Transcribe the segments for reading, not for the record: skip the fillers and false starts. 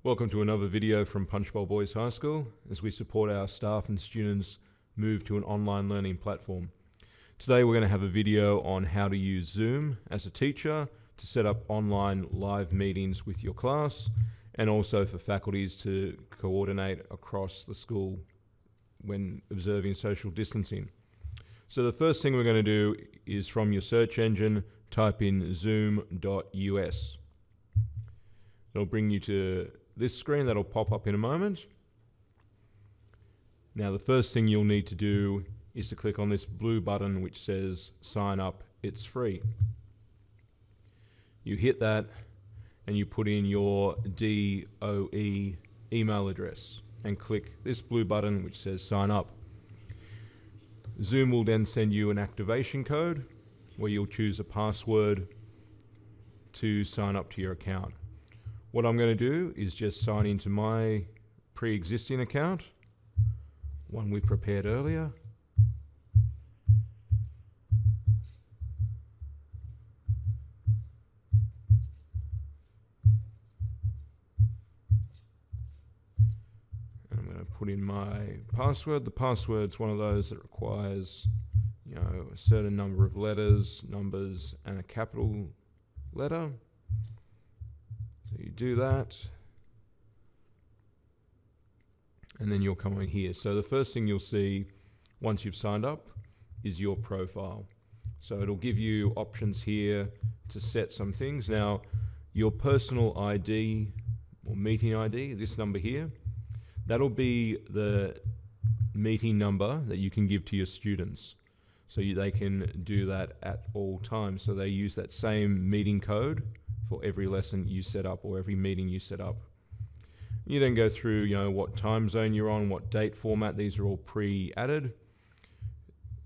Welcome to another video from Punchbowl Boys High School as we support our staff and students move to an online learning platform. Today we're going to have a video on how to use Zoom as a teacher to set up online live meetings with your class and also for faculties to coordinate across the school when observing social distancing. So the first thing we're going to do is from your search engine, type in zoom.us. It'll bring you to this screen that'll pop up in a moment. Now the first thing you'll need to do is to click on this blue button which says sign up, it's free. You hit that and you put in your DOE email address and click this blue button which says sign up. Zoom will then send you an activation code where you'll choose a password to sign up to your account. What I'm going to do is just sign into my pre-existing account, one we prepared earlier. And I'm going to put in my password. The password's one of those that requires, a certain number of letters, numbers, and a capital letter. So you do that, and then you'll come in here. So the first thing you'll see once you've signed up is your profile. So it'll give you options here to set some things. Now, your personal ID or meeting ID, this number here, that'll be the meeting number that you can give to your students. So they can do that at all times. So they use that same meeting code for every lesson you set up or every meeting you set up. You then go through, what time zone you're on, what date format, these are all pre-added.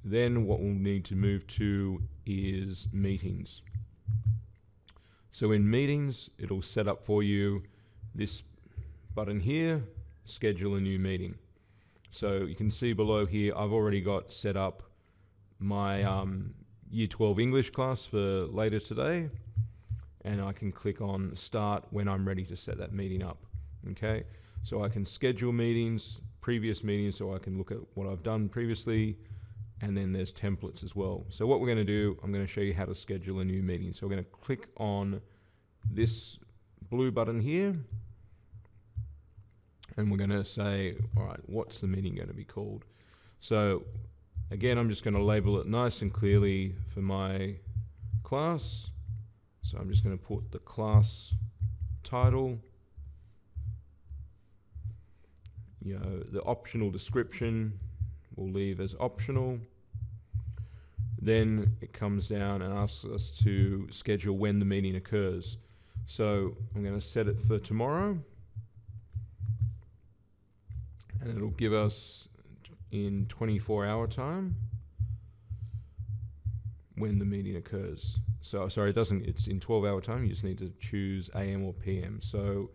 Then what we'll need to move to is meetings. So in meetings, it'll set up for you this button here, schedule a new meeting. So you can see below here, I've already got set up my Year 12 English class for later today. And I can click on start when I'm ready to set that meeting up. Okay, so I can schedule meetings, previous meetings, so I can look at what I've done previously, and then there's templates as well. So what we're going to do, I'm going to show you how to schedule a new meeting. So we're going to click on this blue button here, and we're going to say, all right, what's the meeting going to be called? So again, I'm just going to label it nice and clearly for my class. So I'm just going to put the class title, the optional description we'll leave as optional. Then it comes down and asks us to schedule when the meeting occurs. So I'm going to set it for tomorrow, and it'll give us in 24-hour time when the meeting occurs. So, sorry, it's in 12-hour time. You just need to choose AM or PM. So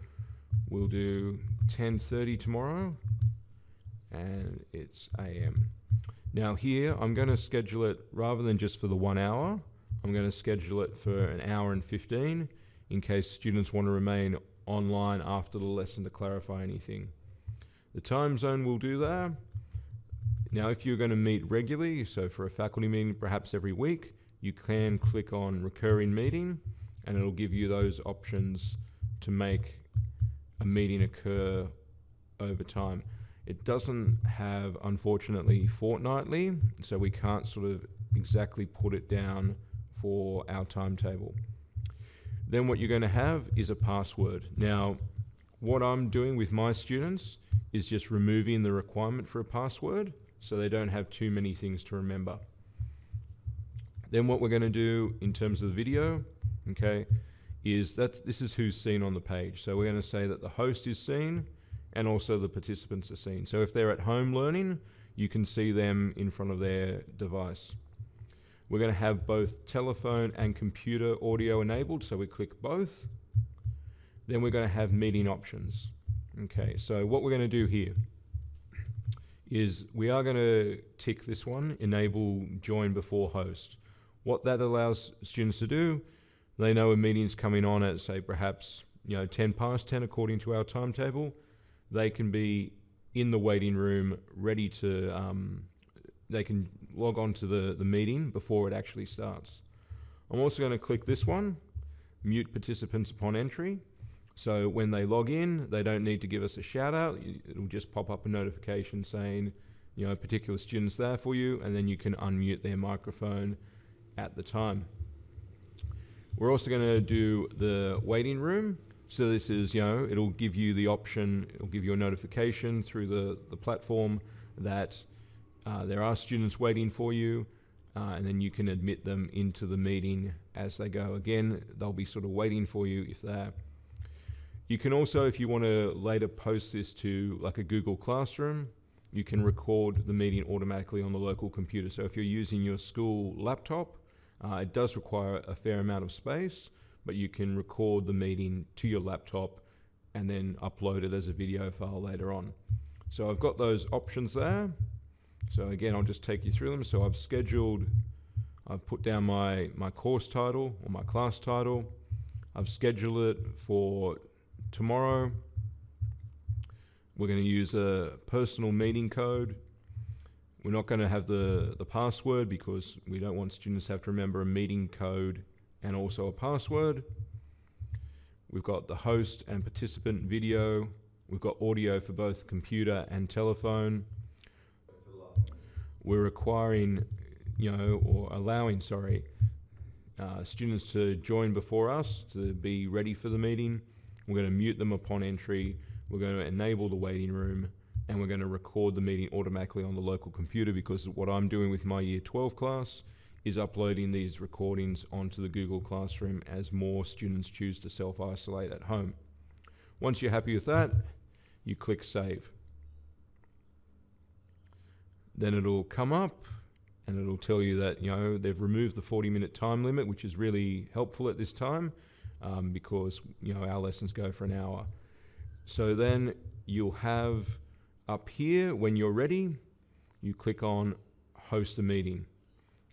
we'll do 10:30 tomorrow, and it's AM. Now here, I'm going to schedule it, rather than just for the 1 hour, I'm going to schedule it for an hour and 15 in case students want to remain online after the lesson to clarify anything. The time zone will do that. Now, if you're going to meet regularly, so for a faculty meeting, perhaps every week, you can click on recurring meeting, and it'll give you those options to make a meeting occur over time. It doesn't have, unfortunately, fortnightly, so we can't sort of exactly put it down for our timetable. Then what you're going to have is a password. Now, what I'm doing with my students is just removing the requirement for a password, so they don't have too many things to remember. Then what we're going to do in terms of the video, okay, is that this is who's seen on the page. So we're going to say that the host is seen and also the participants are seen. So if they're at home learning, you can see them in front of their device. We're going to have both telephone and computer audio enabled, so we click both. Then we're going to have meeting options. Okay, so what we're going to do here is we are going to tick this one, enable join before host. What that allows students to do, they know a meeting's coming on at, say, perhaps 10 past 10 according to our timetable, they can be in the waiting room ready to, they can log on to the meeting before it actually starts. I'm also going to click this one, mute participants upon entry. So when they log in, they don't need to give us a shout out. It'll just pop up a notification saying, particular student's there for you, and then you can unmute their microphone at the time. We're also going to do the waiting room. So this is, it'll give you the option, it'll give you a notification through the platform that there are students waiting for you, and then you can admit them into the meeting as they go. Again, they'll be sort of waiting for you if they're. You can also, if you want to later post this to like a Google Classroom, you can record the meeting automatically on the local computer. So if you're using your school laptop, it does require a fair amount of space, but you can record the meeting to your laptop and then upload it as a video file later on. So I've got those options there. So again, I'll just take you through them. So I've put down my course title or my class title. I've scheduled it for tomorrow. We're going to use a personal meeting code. We're not going to have the password because we don't want students to have to remember a meeting code and also a password. We've got the host and participant video. We've got audio for both computer and telephone. We're requiring, or allowing, students to join before us to be ready for the meeting. We're going to mute them upon entry. We're going to enable the waiting room, and we're going to record the meeting automatically on the local computer, because what I'm doing with my Year 12 class is uploading these recordings onto the Google Classroom as more students choose to self-isolate at home. Once you're happy with that, you click Save. Then it'll come up and it'll tell you that they've removed the 40-minute time limit, which is really helpful at this time because our lessons go for an hour. So then you'll have up here, when you're ready, you click on Host a Meeting.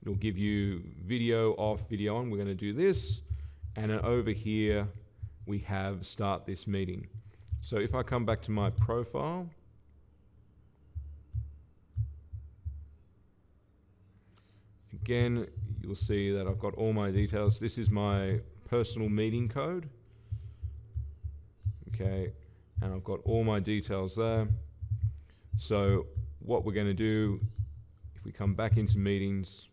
It'll give you video off, video on. We're going to do this, and then over here we have Start This Meeting. So if I come back to my profile, again, you'll see that I've got all my details. This is my personal meeting code. Okay, and I've got all my details there. So what we're going to do, if we come back into meetings,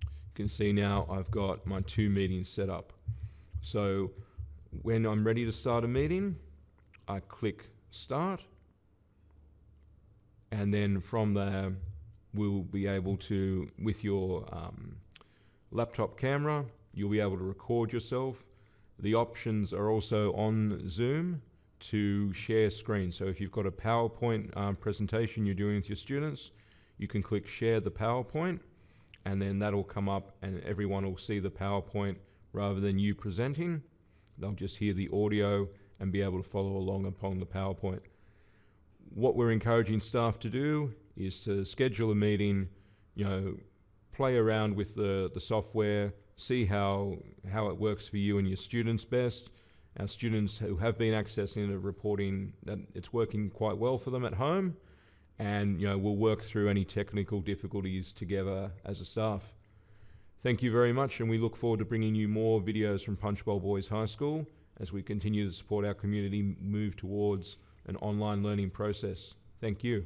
you can see now I've got my 2 meetings set up. So when I'm ready to start a meeting, I click Start, and then from there we'll be able to, with your laptop camera, you'll be able to record yourself. The options are also on Zoom to share screen. So if you've got a PowerPoint presentation you're doing with your students, you can click Share the PowerPoint, and then that'll come up and everyone will see the PowerPoint rather than you presenting. They'll just hear the audio and be able to follow along upon the PowerPoint. What we're encouraging staff to do is to schedule a meeting, play around with the software, see how it works for you and your students best. Our students who have been accessing it are reporting that it's working quite well for them at home, and we'll work through any technical difficulties together as a staff. Thank you very much, and we look forward to bringing you more videos from Punchbowl Boys High School as we continue to support our community move towards an online learning process. Thank you.